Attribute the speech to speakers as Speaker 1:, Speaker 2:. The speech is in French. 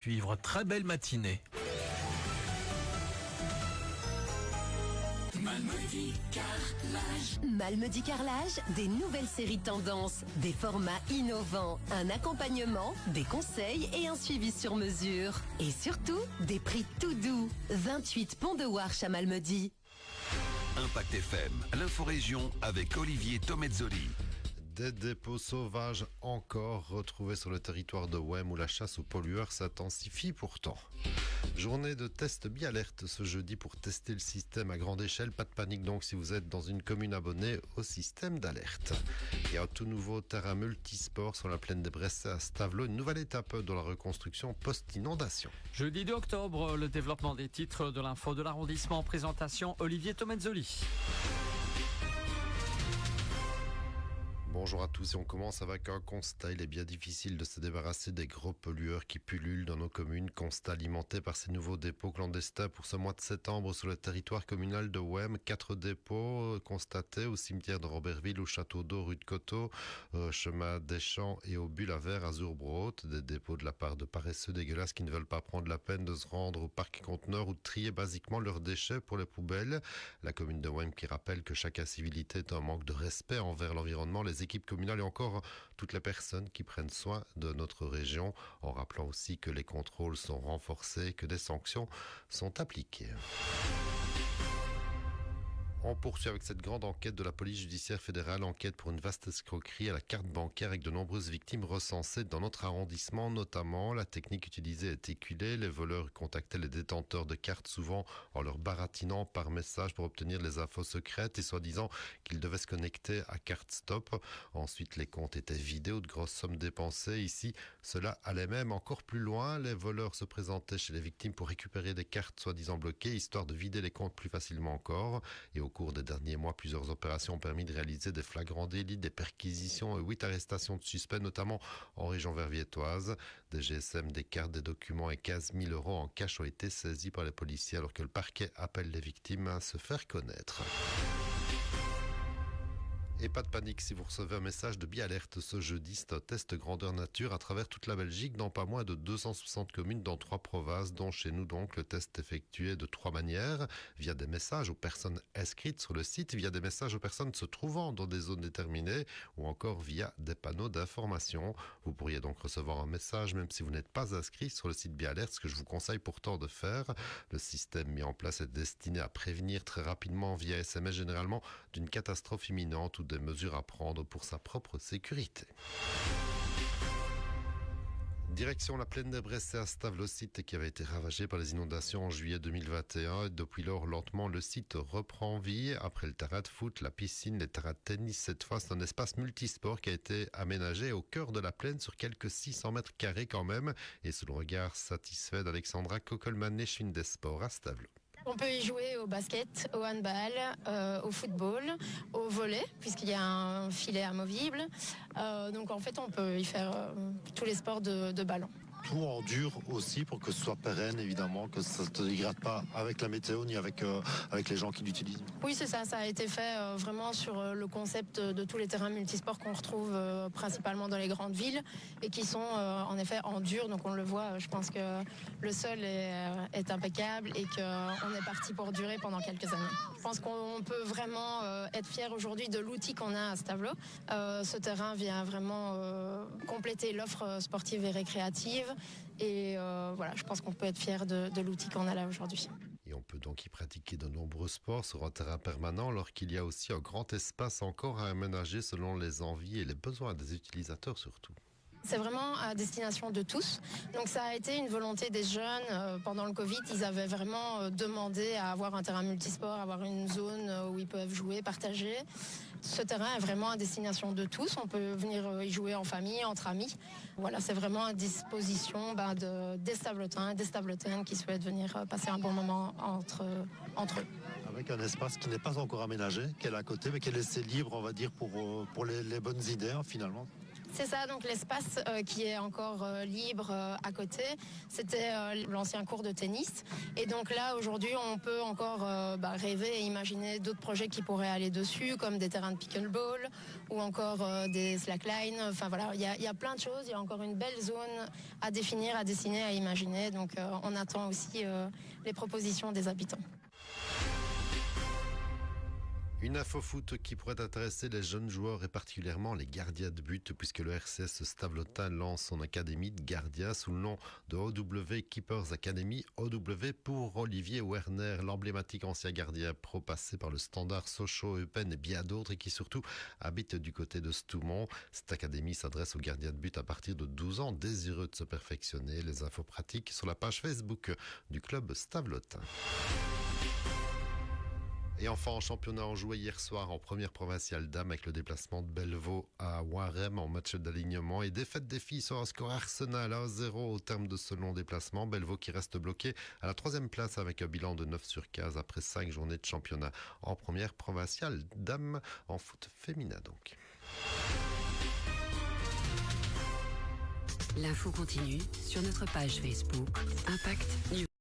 Speaker 1: Suivre très belle matinée.
Speaker 2: Malmedy Carrelage, des nouvelles séries tendances, des formats innovants, un accompagnement, des conseils et un suivi sur mesure. Et surtout, des prix tout doux. 28 Pont de Warche à Malmedy.
Speaker 3: Impact FM, l'inforégion avec Olivier Tomezzoli.
Speaker 4: Des dépôts sauvages encore retrouvés sur le territoire de Wem où la chasse aux pollueurs s'intensifie pourtant. Journée de test Bialert ce jeudi pour tester le système à grande échelle. Pas de panique donc si vous êtes dans une commune abonnée au système d'alerte. Et un tout nouveau terrain multisport sur la plaine des Bressets à Stavelot, une nouvelle étape dans la reconstruction post-inondation.
Speaker 5: Jeudi 2 octobre, le développement des titres de l'info de l'arrondissement. Présentation Olivier Tomezzoli.
Speaker 4: Bonjour à tous et on commence avec un constat. Il est bien difficile de se débarrasser des gros pollueurs qui pullulent dans nos communes. Constat alimenté par ces nouveaux dépôts clandestins pour ce mois de septembre sur le territoire communal de Wem. 4 dépôts constatés au cimetière de Robertville, au château d'eau, rue de Coteau, chemin des Champs et au Bulle à Verre à Zurbrot. Des dépôts de la part de paresseux dégueulasses qui ne veulent pas prendre la peine de se rendre au parc conteneur ou de trier basiquement leurs déchets pour les poubelles. La commune de Wem qui rappelle que chaque incivilité est un manque de respect envers l'environnement, les équipes communales et encore toutes les personnes qui prennent soin de notre région, en rappelant aussi que les contrôles sont renforcés et que des sanctions sont appliquées. On poursuit avec cette grande enquête de la police judiciaire fédérale, enquête pour une vaste escroquerie à la carte bancaire avec de nombreuses victimes recensées dans notre arrondissement. Notamment, la technique utilisée est éculée. Les voleurs contactaient les détenteurs de cartes souvent en leur baratinant par message pour obtenir les infos secrètes et soi-disant qu'ils devaient se connecter à Carte Stop. Ensuite, les comptes étaient vidés ou de grosses sommes dépensées. Ici, cela allait même encore plus loin. Les voleurs se présentaient chez les victimes pour récupérer des cartes soi-disant bloquées, histoire de vider les comptes plus facilement encore. Et au cours des derniers mois, plusieurs opérations ont permis de réaliser des flagrants délits, des perquisitions et 8 arrestations de suspects, notamment en région verviétoise. Des GSM, des cartes, des documents et 15 000 € en cash ont été saisis par les policiers alors que le parquet appelle les victimes à se faire connaître. Et pas de panique si vous recevez un message de Bialert ce jeudi. C'est un test grandeur nature à travers toute la Belgique dans pas moins de 260 communes dans 3 provinces, dont chez nous donc le test est effectué de 3 manières. Via des messages aux personnes inscrites sur le site, via des messages aux personnes se trouvant dans des zones déterminées ou encore via des panneaux d'information. Vous pourriez donc recevoir un message même si vous n'êtes pas inscrit sur le site Bialert, ce que je vous conseille pourtant de faire. Le système mis en place est destiné à prévenir très rapidement via SMS généralement d'une catastrophe imminente ou des mesures à prendre pour sa propre sécurité. Direction la plaine des Bressets à Stavelot, site qui avait été ravagé par les inondations en juillet 2021. Et depuis lors, lentement, le site reprend vie. Après le terrain de foot, la piscine, les terrains de tennis, cette fois, c'est un espace multisport qui a été aménagé au cœur de la plaine sur quelques 600 mètres carrés quand même. Et sous le regard satisfait d'Alexandra Kokelman, l'échine des sports à Stavelot.
Speaker 6: On peut y jouer au basket, au handball, au football, au volley, puisqu'il y a un filet amovible. Donc en fait, on peut y faire tous les sports de ballon.
Speaker 7: Tout en dur aussi pour que ce soit pérenne, évidemment, que ça ne se dégrade pas avec la météo ni avec les gens qui l'utilisent.
Speaker 6: Oui, c'est ça. Ça a été fait vraiment sur le concept de tous les terrains multisports qu'on retrouve principalement dans les grandes villes et qui sont en effet en dur. Donc on le voit, je pense que le sol est impeccable et qu'on est parti pour durer pendant quelques années. Je pense qu'on peut vraiment être fier aujourd'hui de l'outil qu'on a à Stavelot. Ce terrain vient vraiment compléter l'offre sportive et récréative. Et voilà, je pense qu'on peut être fier de l'outil qu'on a là aujourd'hui.
Speaker 4: Et on peut donc y pratiquer de nombreux sports sur un terrain permanent, alors qu'il y a aussi un grand espace encore à aménager selon les envies et les besoins des utilisateurs surtout.
Speaker 6: C'est vraiment à destination de tous. Donc ça a été une volonté des jeunes. Pendant le Covid, ils avaient vraiment demandé à avoir un terrain multisport, avoir une zone où ils peuvent jouer, partager. Ce terrain est vraiment à destination de tous. On peut venir y jouer en famille, entre amis. Voilà, c'est vraiment à disposition des Stavelotins et des Stavelotaines qui souhaitent venir passer un bon moment entre eux.
Speaker 7: Avec un espace qui n'est pas encore aménagé, qui est à côté, mais qui est laissé libre, on va dire, pour les bonnes idées, finalement.
Speaker 6: C'est ça, donc l'espace qui est encore libre à côté, c'était l'ancien court de tennis. Et donc là, aujourd'hui, on peut encore rêver et imaginer d'autres projets qui pourraient aller dessus, comme des terrains de pickleball ou encore des slacklines. Enfin voilà, il y a plein de choses. Il y a encore une belle zone à définir, à dessiner, à imaginer. Donc on attend aussi les propositions des habitants.
Speaker 4: Une info foot qui pourrait intéresser les jeunes joueurs et particulièrement les gardiens de but puisque le RCS Stavelotin lance son académie de gardiens sous le nom de OW Keepers Academy. OW pour Olivier Werner, l'emblématique ancien gardien pro passé par le Standard, Sochaux, Eupen et bien d'autres et qui surtout habite du côté de Stoumont. Cette académie s'adresse aux gardiens de but à partir de 12 ans désireux de se perfectionner. Les infos pratiques sur la page Facebook du club Stavelotin. Et enfin, en championnat, on jouait hier soir en première provinciale dames avec le déplacement de Bellevaux à Warem en match d'alignement et défaite des filles sur un score Arsenal à 1-0 au terme de ce long déplacement. Bellevaux qui reste bloqué à la 3e place avec un bilan de 9 sur 15 après 5 journées de championnat en première provinciale dames en foot féminin donc.
Speaker 8: L'info continue sur notre page Facebook Impact News.